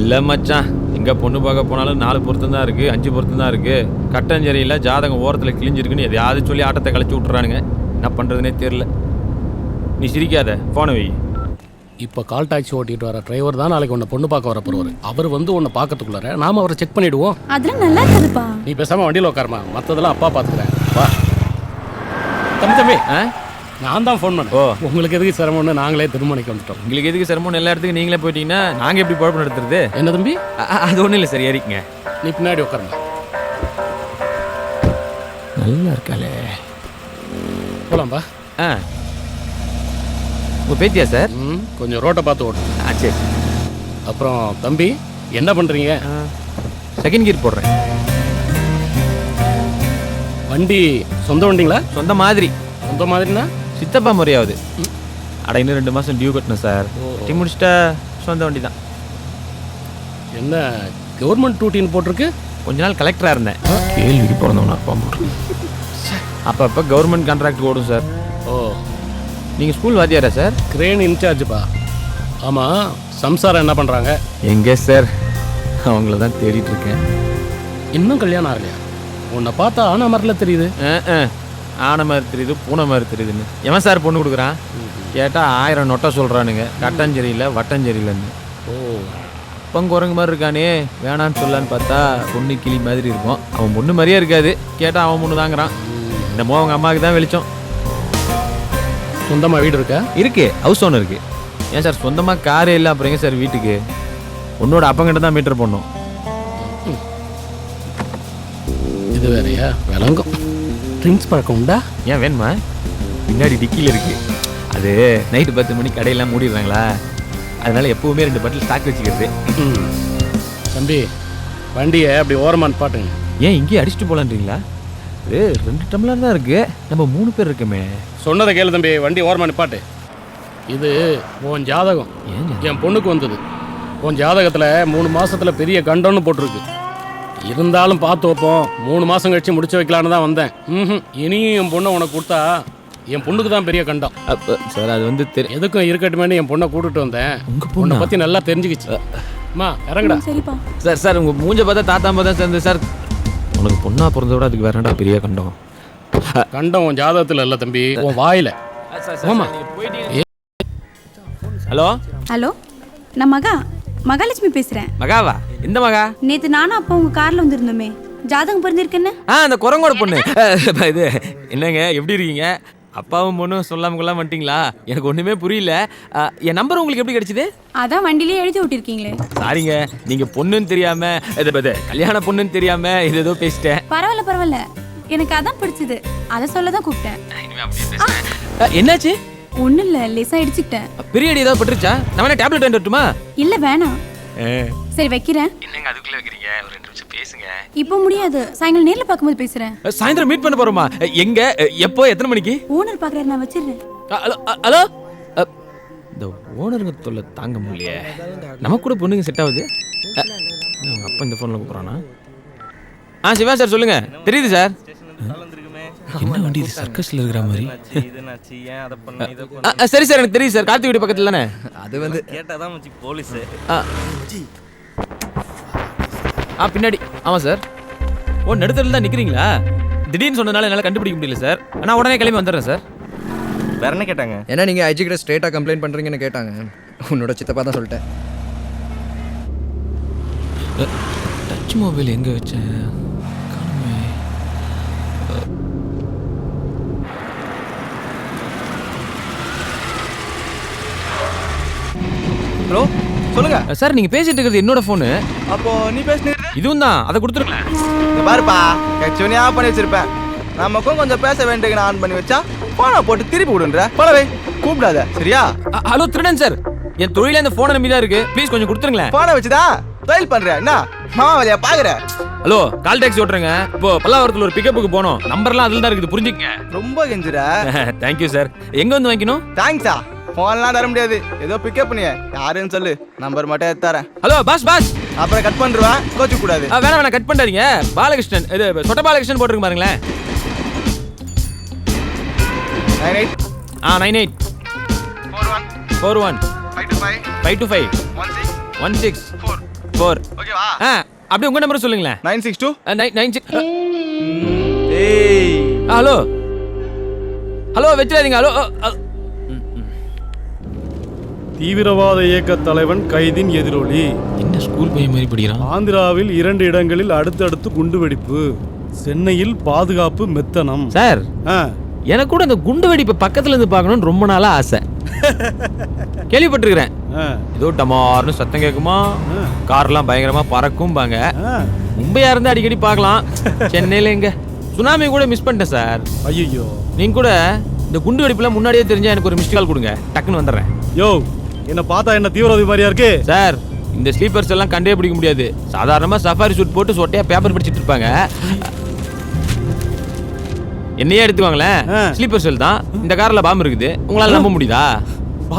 இல்லை மச்சான், எங்கே பொண்ணு பார்க்க போனாலும் 4 பொருத்தம் தான் இருக்குது, 5 பொருத்தம் தான் இருக்குது. கட்டஞ்சரியில் ஜாதகம் ஓரத்தில் கிழிஞ்சிருக்குன்னு எதையாவது சொல்லி ஆட்டத்தை கழிச்சு விட்றானுங்க. என்ன பண்ணுறதுனே தெரில. நீ சிரிக்காத, ஃபோனை வை. இப்போ கால் டாக்ஸி ஓட்டிட்டு வர டிரைவர் தான் நாளைக்கு உன்னை பொண்ணு பார்க்க வர போறவர். அவர் வந்து உன்னை பார்க்கறதுக்குள்ளார நாம அவரை செக் பண்ணிடுவோம். அதெல்லாம் நல்லா இருக்குதுப்பா. நீ பேசாம வண்டியில் உட்காருமா, மற்றதெல்லாம் அப்பா பார்த்துக்கிறேன். வா தம்பி. நான் தான் ஃபோன் பண்ணேன். உங்களுக்கு எதுக்கு சிரமம்னு நாங்களே திருமணிக்கு வந்துட்டோம். உங்களுக்கு எதுக்கு சிரமம்னு எல்லா இடத்துக்கும் நீங்களே போயிட்டீங்கன்னா நாங்கள் எப்படி குழப்பம் நடத்துறது? என்ன தம்பி? அது ஒன்றும் இல்லை சார், ஏறிக்குங்க. நீ பின்னாடி உட்காருங்க. நல்லா இருக்காளே. போலாம்பா. உங்கள் பேத்தியா சார்? கொஞ்சம் ரோட்டை பார்த்து ஓட்டு. சரி. அப்புறம் தம்பி என்ன பண்ணுறீங்க? செகண்ட் கியர் போடுறேன். வண்டி சொந்த வண்டிங்களா? சொந்த மாதிரி. சொந்த மாதிரினா சித்தப்பா முறையாவது. அட இன்னும் 2 மாதம் டியூ கட்டணும் சார். கட்டி முடிச்சிட்டா சொந்த வண்டி தான். என்ன கவர்மெண்ட் டூட்டின்னு போட்டிருக்கு? கொஞ்ச நாள் கலெக்டராக இருந்தேன். கேள்விக்கு பிறந்தவனா அப்பா போட்டு. அப்போ கவர்மெண்ட் கான்ட்ராக்ட் ஓடும் சார். ஓ, நீங்கள் ஸ்கூல் வாத்தியாரா சார்? கிரேன் இன்சார்ஜுப்பா. ஆமாம், சம்சாரம் என்ன பண்ணுறாங்க? எங்கே சார், அவங்கள தான் தேடிட்டு இருக்கேன். இன்னும் கல்யாணம் ஆகலையா? உன்னை பார்த்தா ஆனா மாதிரில தெரியுது. ஆனை மாதிரி தெரியுது, பூனை மாதிரி தெரியுதுன்னு எவன் சார் பொண்ணு கொடுக்குறான்? கேட்டால் 1000 நொட்டை சொல்கிறானுங்க. கட்டஞ்சரியில் வட்டஞ்சரியிலன்னு. ஓ, குரங்கு மாதிரி இருக்கானே, வேணான்னு சொல்லலான்னு பார்த்தா பொண்ணு கிளி மாதிரி இருக்கும். அவன் பொண்ணு மாதிரியே இருக்காது. கேட்டால் அவன் பொண்ணு தாங்கிறான். என்னமோ அவங்க அம்மாவுக்கு தான் வெளிச்சம். சொந்தமாக வீடு இருக்கா? இருக்கு, ஹவுஸ் ஓனர் இருக்கு. ஏன் சார் சொந்தமாக காரே இல்லை, அப்புறம் எங்க சார் வீட்டுக்கு? உன்னோட அப்பங்கிட்ட தான் மீட்டர் போடணும். இது வேறையா? விளங்கும். ட்ரிங்க்ஸ் பழக்கம் உண்டா? ஏன் வேணுமா? பின்னாடி டிக்கியில் இருக்கு. அது நைட்டு 10 மணிக்கு கடையெல்லாம் மூடிடுறாங்களா, அதனால எப்பவுமே 2 பாட்டில் ஸ்டாக் வச்சுக்கிறது. தம்பி வண்டியை அப்படி ஓரமான்னு பாட்டுங்க. ஏன் இங்கேயே அடிச்சுட்டு போலான்றீங்களா? இது 2 டம்ளர் தான் இருக்கு, நம்ம 3 பேர் இருக்கமே. சொன்னதை கேளு தம்பி, வண்டி ஓரமானு பாட்டு. இது உன் ஜாதகம். என் பொண்ணுக்கு வந்தது. உன் ஜாதகத்தில் 3 மாசத்துல பெரிய கண்டம்னு போட்டிருக்கு. இருந்தாலும் பார்த்து வைப்போம், 3 மாசம் கழிச்சு முடிச்சு வைக்கலான்னு தான் வந்தேன். இனியும் என் பொண்ணை உனக்கு கொடுத்தா என் பொண்ணுக்கு தான் பெரிய கண்டம். சார் அது வந்து எதுக்கும் இருக்கட்டுமேனு என் பொண்ணை கூட்டிட்டு வந்தேன். உங்க பொண்ணை பற்றி நல்லா தெரிஞ்சுக்கிச்சு. அம்மா இறங்கடா. சரிப்பா சார். சார் உங்கள் மூஞ்ச பார்த்தா தாத்தா தான் சேர்ந்து சார். உனக்கு பொண்ணா பிறந்த விட அதுக்கு வேறடா பெரிய கண்டம். கண்டம் உன் ஜாதகத்தில் இல்லை தம்பி, உன் வாயில. ஆமா. ஹலோ ஹலோ, நான் மகாலட்சுமி பேசுறேன். மகாவா? எந்த மகா? நேத்து நானும் அப்பா உங்க கார்ல வந்திருந்தோமே, ஜாதகம் பிறந்திருக்குன்னு. அந்த குரங்கோட பொண்ணு. இது என்னங்க, எப்படி இருக்கீங்க? அப்பாவும் பொண்ணும் சொல்லாம கொள்ளாம வந்துட்டீங்களா? எனக்கு ஒண்ணுமே புரியல. என் நம்பர் உங்களுக்கு எப்படி கிடைச்சது? அதான் வண்டியிலே எழுதி விட்டிருக்கீங்களே. சாரிங்க, நீங்க பொண்ணுன்னு தெரியாம, கல்யாண பொண்ணுன்னு தெரியாம இது ஏதோ பேசிட்டேன். பரவாயில்ல, எனக்கு அதான் பிடிச்சது, அதை சொல்லதான் கூப்பிட்டேன். என்னாச்சு? ஒண்ணும் இல்ல, லேசா இடிச்சுக்கிட்டேன். பெரிய அடி ஏதாவது பட்டுருச்சா? நம்ம டேப்லெட் வாங்கிட்டுமா? இல்ல வேணாம். சரி வைக்கிறேன். என்னங்க அதுக்குள்ள வைக்கிறீங்க? ஒரு 2 நிமிஷம் பேசுங்க. இப்போ முடியாது, சாயங்காலம் நேர்ல பார்க்கும்போது பேசுறேன். சாயந்தரம் மீட் பண்ண போறோமா? எங்க, எப்போ, எத்தனை மணிக்கு? ஓனர் பாக்குறாரு, நான் வச்சிடுறேன். ஹலோ. இந்த ஓனருங்க தொல்லை தாங்க முடியலையே. நமக்கு கூட பொண்ணுங்க செட் ஆகுது. அவங்க அப்பா இந்த ஃபோனில் கூப்பிட்றானா? சிவா சார் சொல்லுங்க. தெரியுது சார். என்ன வண்டி இது, சர்க்கஸ்ல இருக்கிற மாதிரி? சரி சார், எனக்கு தெரியுது சார். கார்த்திக் வீடு பக்கத்துல தானே? அது வந்து கேட்டாதான் மச்சி போலீஸ். பின்னாடி. ஆமா சார். ஓ, நடுத்தரில் தான் நிக்கிறீங்களா? திடீர்னு சொன்னதுனால என்னால் கண்டுபிடிக்க முடியல சார். நான் உடனே கிளம்பி வந்துடுறேன் சார். வேற என்ன கேட்டாங்க? ஏன்னா நீங்கள் ஐஜி கிட்ட ஸ்ட்ரெயிட்டாக கம்ப்ளைண்ட் பண்ணுறீங்கன்னு கேட்டாங்க. உன்னோட சித்தப்பா தான் சொல்லிட்டேன். டச் மொபைல் எங்கே வச்சேன்? ஹலோ சொல்லுங்க சார். நீங்க பேசிட்டு இருக்கிறது என்னோட போனு. அப்போ நீ பேசுனீங்க. இதுவும் தான், அதை கொடுத்துருங்களேன். பாருப்பா, கட்சியோனே ஆஃப் பண்ணி வச்சிருப்பேன். நமக்கும் கொஞ்சம் பேச வேண்டிய ஆன் பண்ணி வச்சா போனை போட்டு திருப்பி விடுன்ற. போலவே கூப்பிடாத, சரியா? ஹலோ திருடன் சார், என் தொழில இந்த போனை நம்பி தான் இருக்கு. ப்ளீஸ் கொஞ்சம் கொடுத்துருங்களேன். போனை வச்சுதான் தொழில் பண்ற என்ன மாமா வேலையா பாக்குற? ஹலோ, கால் டாக்ஸி ஓட்டுறேங்க. இப்போ பல்லாவரத்தில் ஒரு பிக்கப்புக்கு போனோம். நம்பர்லாம் அதில் தான் இருக்குது, புரிஞ்சுக்கங்க. ரொம்ப கெஞ்சுற. Thank you sir. எங்க வந்து வாங்கிக்கணும்? தேங்க்ஸா? போன்லாம் தர முடியாது, ஏதோ பிக்கப் பண்ணிய யாருன்னு சொல்லு, நம்பர் மட்டும் எடுத்து தரேன். Hello boss. அப்புறம் கட் பண்ணிடுவேன், கோச்சு கூடாது. வேணாம் கட் பண்ணாதீங்க. பாலகிருஷ்ணன், இது சொட்ட பாலகிருஷ்ணன் போட்டுருக்கு பாருங்களேன். 98 98 41 525 16 16 4 964 ஓகேவா? அப்படியே உங்க நம்பர் சொல்லுங்களேன். 962 96. ஏய் ஹலோ ஹலோ வச்சிடாதீங்க. ஹலோ தீவிரவாத இயக்க தலைவன் கைதின் எதிரொலி. என்ன ஸ்கூல் பையன் மாதிரி படிக்கிறான்? ஆந்திராவில் 2 இடங்களில் அடுத்தடுத்து குண்டுவெடிப்பு. சென்னையில் பாதுகாப்பு மெத்தனம். சார் ஆ, எனக்கு கூட அந்த குண்டு வெடிப்பு பக்கத்துல இருந்து பார்க்கணும்னு ரொம்ப நாளா ஆசை. கேள்விப்பட்டிருக்கிறேன். ஆ, ஏதோ டமார்னு சத்தம் கேட்குமா, கார்லாம் பயங்கரமா பறக்கும்பாங்க. ஆ. மும்பையா இருந்தா அடிக்கடி பார்க்கலாம். சென்னையில எங்க சுனாமி கூட மிஸ் பண்ணிட்டேன் சார். ஐயையோ. நீங்க கூட இந்த குண்டு வெடிப்புலாம் முன்னாடியே தெரிஞ்சா எனக்கு ஒரு மிஸ்ட் கால் கொடுங்க, டக்குன்னு வந்துடுறேன். யோ, என்ன பார்த்தா என்ன தீவிரவாதி மாதிரியா இருக்கு? சார் இந்த ஸ்லீப்பர்ஸ் எல்லாம் கண்டே பிடிக்க முடியாது. சாதாரணமா சஃபாரி சூட் போட்டு சொட்டையா பேப்பர் படிச்சிட்டு இருப்பாங்க. என்னையே எடுத்துவாங்களேன், ஸ்லீப்பர் செல் தான். இந்த கார்ல பாம்பு இருக்குது, உங்களால நம்ப முடியுதா?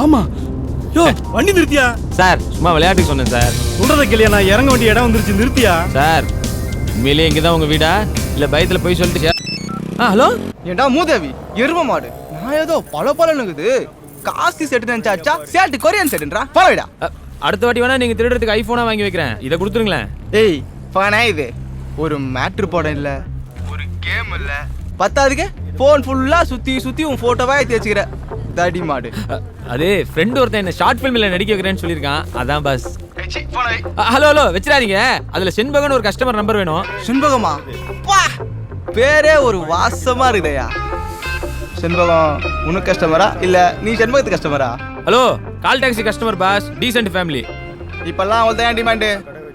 ஆமா. யோ, வண்டி நிறுத்தியா? சார் சும்மா விளையாட்டுக்கு சொன்னேன் சார். சொல்றதை கேளியா? நான் இறங்க வேண்டிய இடம் வந்துருச்சு, நிறுத்தியா? சார் உண்மையிலேயே இங்கதான் உங்க வீடா இல்ல பயத்துல போய் சொல்லிட்டு ஹலோ ஏண்டா மூதேவி எரும மாடு, நான் ஏதோ பலனுக்குது காஸ்தி செட்டு நினைச்சாச்சா, சேட்டு கொரியன் செட்டுன்றா. பரவாயிடா. அடுத்த வாட்டி வேணா நீங்க திருடுறதுக்கு ஐபோனா வாங்கி வைக்கிறேன், இதை கொடுத்துருங்களேன். ஏய் ஃபனா இது ஒரு மேட்ரு படம் இல்ல, ஒரு கேம் இல்ல, பத்தாதுக்கு போன் ஃபுல்லா சுத்தி உன் போட்டோவா ஏத்தி வச்சுக்கிற தடி மாடு. அது ஃப்ரெண்ட் ஒருத்தன் என்ன ஷார்ட் ஃபிலிம்ல நடிக்க வைக்கிறேன்னு சொல்லியிருக்கான், அதான் பஸ். ஹலோ ஹலோ வச்சிடாதீங்க, அதுல செண்பகன் ஒரு கஸ்டமர் நம்பர் வேணும். செண்பகமா? பேரே ஒரு வாசமா இருக்குதையா. செண்பகம் உனக்கு கஸ்டமரா இல்ல நீ செண்பகத்து கஸ்டமரா? Hello call taxi customer boss, decent family. இப்பெல்லாம் அவள் தான் டிமாண்டு.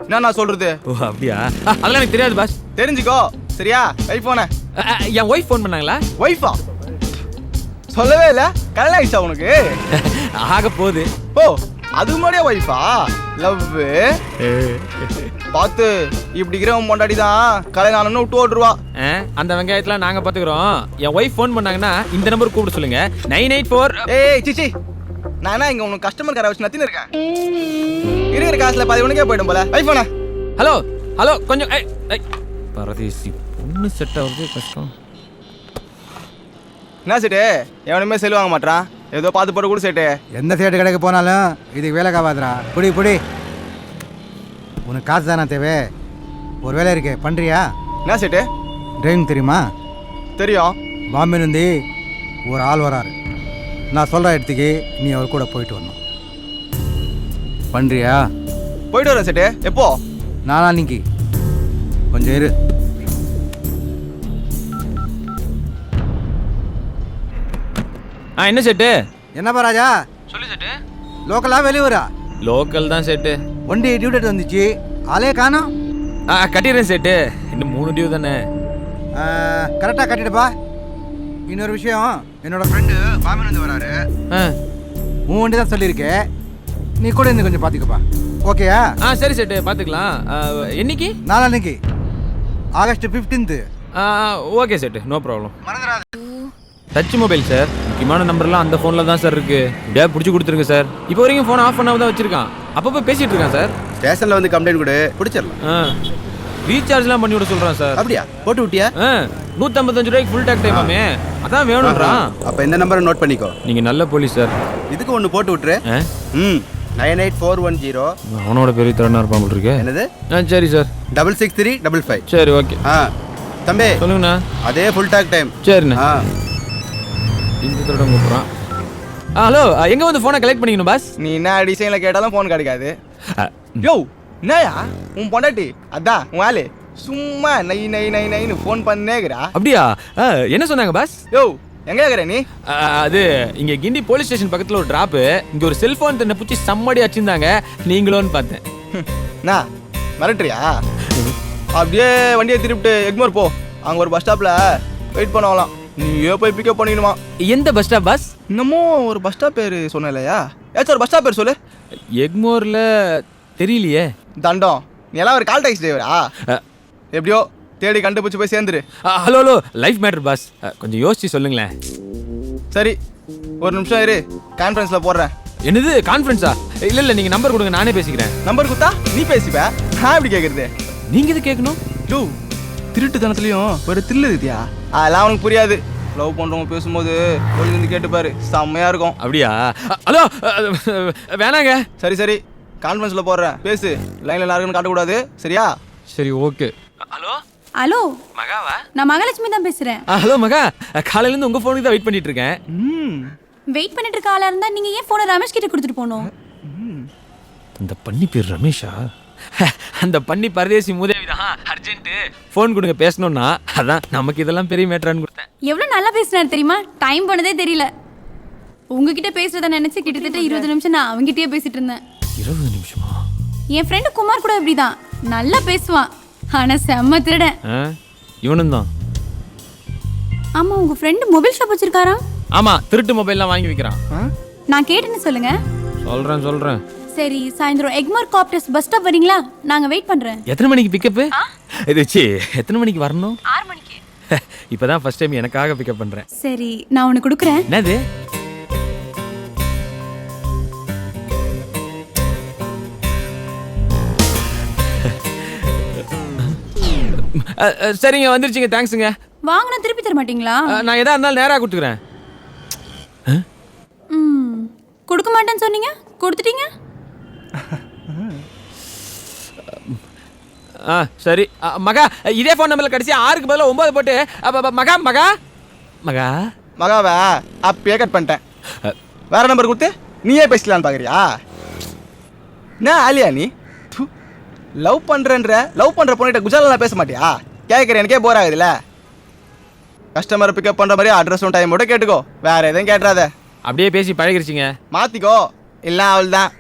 என்ன நான் சொல்றது? ஓ அப்படியா? அதெல்லாம் எனக்கு தெரியாது பாஸ். தெரிஞ்சுக்கோ சரியா? ஐபோன என் ஒய்ஃப் ஃபோன் பண்ணாங்களா? ஒய்ஃபா? சொல்லவே இல்ல. கல்யாணம் ஆயிடுச்சா உனக்கு? ஆக போகுது. ஓ அது முன்னாடியே ஒய்ஃபா? லவ் பார்த்து இப்படி இருக்கிறவன் பொண்டாடி தான் கல்யாணம்னு விட்டு ஓட்டுருவா. அந்த வெங்காயத்தெல்லாம் நாங்க பாத்துக்கிறோம். என் ஒய்ஃப் ஃபோன் பண்ணாங்கன்னா இந்த நம்பர் கூப்பிட சொல்லுங்க, 984. ஏய் சிச்சி, நானா இங்க உனக்கு கஸ்டமர் கார வச்சு நத்தின்னு இருக்கேன். இருக்கிற காசுல பாதி உனக்கே போயிடும் போல. ஐபோனா? ஹலோ ஹலோ கொஞ்சம் பரதேசி பொண்ணு செட் ஆகுது கஷ்டம். என்ன சேட்டு எவனுமே செல் வாங்க மாட்டான், ஏதோ பார்த்து போட்டு கூட சேட்டு. எந்த சேட்டு கடைக்கு போனாலும் இதுக்கு வேலை காவாதுரா. புடி உனக்கு காசு தானே தேவை. ஒரு வேலை இருக்கு, பண்ணுறியா? என்ன சேட்டு? டிரைவிங் தெரியுமா? தெரியும். பாம்பேலேருந்து ஒரு ஆள் வராரு. நான் சொல்கிற இடத்துக்கு நீ அவர் கூட போயிட்டு வரணும். பண்ணுறியா? போயிட்டு வரேன் சேட்டு. எப்போ? நாளான்னைக்கு. கொஞ்சம் இரு. என்ன செட்டு? என்னப்பா ராஜா? சொல்லு செட்டு. லோக்கலா வெளியூரா? லோக்கல் தான் செட்டு. வண்டி டியூட்டி வந்துச்சு, ஆளே காணோம். கட்டிடுறேன் செட்டு, இன்னும் 3 டியூ தானே. கரெக்டாக கட்டிடுப்பா. இன்னொரு விஷயம், என்னோட ஃப்ரெண்டு பாம்பேலேருந்து வராரு. உன் வண்டி தான் சொல்லியிருக்கேன், நீ கூட இருந்து கொஞ்சம் பார்த்துக்கப்பா. ஓகேயா? சரி செட்டு பார்த்துக்கலாம். என்னைக்கு? நாளான்னைக்கு August 15. Okay set, no problem. மறந்துடாத. டச் மொபைல் சார், முக்கியமான நம்பர்லாம் அந்த ஃபோனில் தான் சார் இருக்கு. இப்படியா பிடிச்சி கொடுத்துருங்க சார். இப்போ வரைக்கும் ஃபோன் ஆஃப் பண்ணாம தான் வச்சிருக்கான். அப்பப்போ பேசிட்டு இருக்கான் சார். ஸ்டேஷன்ல வந்து கம்ப்ளைண்ட் கொடு, பிடிச்சிடலாம். ரீசார்ஜ்லாம் பண்ணி விட சொல்றான் சார். அப்படியா? போட்டு விட்டியா? 155 ரூபாய்க்கு ஃபுல் டேக் டைமாமே, அதான் வேணும்ன்றான். அப்ப இந்த நம்பரை நோட் பண்ணிக்கோ. நீங்க நல்ல போலீஸ் சார். இதுக்கு ஒன்று போட்டு விட்டுரு. 98410. அவனோட பெரிய திறனா இருப்பான் இருக்கு. என்னது? சரி சார். 66355. சரி ஓகே. தம்பி சொல்லுங்கண்ணா. அதே ஃபுல் டாக் டைம். சரிண்ணா. இந்த திருடம் கூப்பிட்றான். ஹலோ, எங்க வந்து ஃபோனை கலெக்ட் பண்ணிக்கணும் பாஸ்? நீ என்ன டிசைன்ல கேட்டாலும் ஃபோன் கிடைக்காது. யோ என்னயா உன் பொண்டாட்டி அதான் உன் ஆளு சும்மா நைன்னு ஃபோன் பண்ணேங்கிறா. அப்படியா? என்ன சொன்னாங்க பாஸ்? யோ எங்க இருக்கிற நீ? அது இங்க கிண்டி போலீஸ் ஸ்டேஷன் பக்கத்துல ஒரு டிராப். இங்க ஒரு செல்போன் தன்னை பிடிச்சி சம்மடி வச்சிருந்தாங்க, நீங்களோன்னு பார்த்தேன். நான் மிரட்டுறியா? அப்படியே வண்டியை திருப்பிட்டு எக்மோர் போ, அங்க ஒரு பஸ் ஸ்டாப்ல வெயிட் பண்ணலாம். நீயே போய் பிக்கப் பண்ணிடுமா. எந்த பஸ் ஸ்டாப் பாஸ்? இன்னமும் ஒரு பஸ் ஸ்டாப் பேர் சொன்னலையா? ஏதாச்சும் ஒரு பஸ் ஸ்டாப் பேர் சொல்லு. எக்மோர்ல தெரியலையே. தண்டம், நீ எல்லாம் ஒரு கால் டாக்ஸி டிரைவரா? எப்படியோ தேடி கண்டுபிடிச்சு போய் சேர்ந்துரு. Hello hello, life matter boss, கொஞ்சம் யோசிச்சு சொல்லுங்களேன். சரி ஒரு நிமிஷம் இரு, கான்ஃபரன்ஸ்ல போடுறேன். என்னது கான்ஃபரன்ஸா? இல்ல நீங்க நம்பர் கொடுங்க, நானே பேசிக்கிறேன். நம்பர் கொடுத்தா நீ பேசிப்ப, நான் எப்படி கேட்கறது? நீங்க இது கேட்கணும். டூ திருட்டுத்தனத்துலயும் ஒரு தில்லு இருக்குதியா, அதெல்லாம் அவனுக்கு புரியாது. லவ் பண்றவங்க பேசும்போது ஒளிந்து கேட்டுப்பாரு, செம்மையா இருக்கும். அப்படியா? ஹலோ வேணாங்க. சரி கான்ஃபரன்ஸில் போடுறேன் பேசு. லைனில் யாருக்குன்னு காட்டக்கூடாது, சரியா? சரி ஓகே. Hello hello, மகாவா? நான் மகாலட்சுமி தான் பேசுறேன். ஹலோ மகா, காலையிலேருந்து உங்கள் ஃபோனுக்கு தான் வெயிட் பண்ணிட்டு இருக்கேன். வெயிட் பண்ணிட்டு இருக்க ஆளா இருந்தா நீங்க ஏன் போனை ரமேஷ் கிட்ட கொடுத்துட்டு போகணும்? அந்த பண்ணி பேர் ரமேஷா? அந்த பண்ணி பரதேசி மூதேவி தான். அர்ஜென்ட்டு ஃபோன் கொடுங்க பேசணும்னா, அதான் நமக்கு இதெல்லாம் பெரிய மேட்டரான்னு கொடுத்தேன். எவ்வளவு நல்லா பேசினாரு தெரியுமா? டைம் பண்ணதே தெரியல. உங்ககிட்ட பேசுறத நினைச்சு கிட்டத்தட்ட 20 நிமிஷம் நான் அவங்ககிட்டயே பேசிட்டு இருந்தேன். 20 நிமிஷமா? என் ஃப்ரெண்டு குமார் கூட இப்படிதான், நல்லா பேசுவான், ஆனா செம்ம திருடன். இவனும் தான். ஆமா, உங்க ஃப்ரெண்டு மொபைல் ஷாப் வச்சிருக்காரா? ஆமா, திருட்டு மொபைல்லாம் வாங்கி வைக்கிறான். நான் கேட்டேன்னு சொல்லுங்க. சொல்றேன். சரி, சாயந்தரம் எக்மார் காப்டர்ஸ் பஸ் ஸ்டாப் வரீங்களா? நாங்க வெயிட் பண்றேன். எத்தனை மணிக்கு பிக்கப்பு? இது வச்சு எத்தனை மணிக்கு வரணும்? 6 மணிக்கு. இப்பதான் ஃபர்ஸ்ட் டைம் எனக்காக பிக்கப் பண்றேன். சரி, நான் உனக்கு கொடுக்குறேன். என்னது? சரிங்க, வந்துருச்சுங்க. தேங்க்ஸுங்க. வாங்கினா திருப்பி தர மாட்டீங்களா? நான் எதா இருந்தாலும் நேராக கொடுத்துக்கிறேன். கொடுக்க மாட்டேன்னு சொன்னீங்க, கொடுத்துட்டீங்க. சரி மகா, இதே ஃபோன் நம்பரில் கடைசி 6க்கு பதிலாக 9 போட்டு மகா மகா மகா மகாவை அப்பயே கட் பண்ணிட்டேன். வேற நம்பர் கொடுத்து நீயே பேசலான்னு பார்க்குறியா? என்ன ஆலியா நீ? லவ் பண்ணுற பொண்ணிட்ட குஜாலெலாம் பேச மாட்டியா? கேட்குறேன், எனக்கே போர் ஆகுதுல்ல. கஸ்டமரை பிக்கப் பண்ணுற மாதிரி அட்ரஸும் டைம் மட்டும் கேட்டுக்கோ, வேற எதுவும் கேட்டுறாத. அப்படியே பேசி பழகிருச்சிங்க. மாற்றிக்கோ, இல்லை அவள் தான்.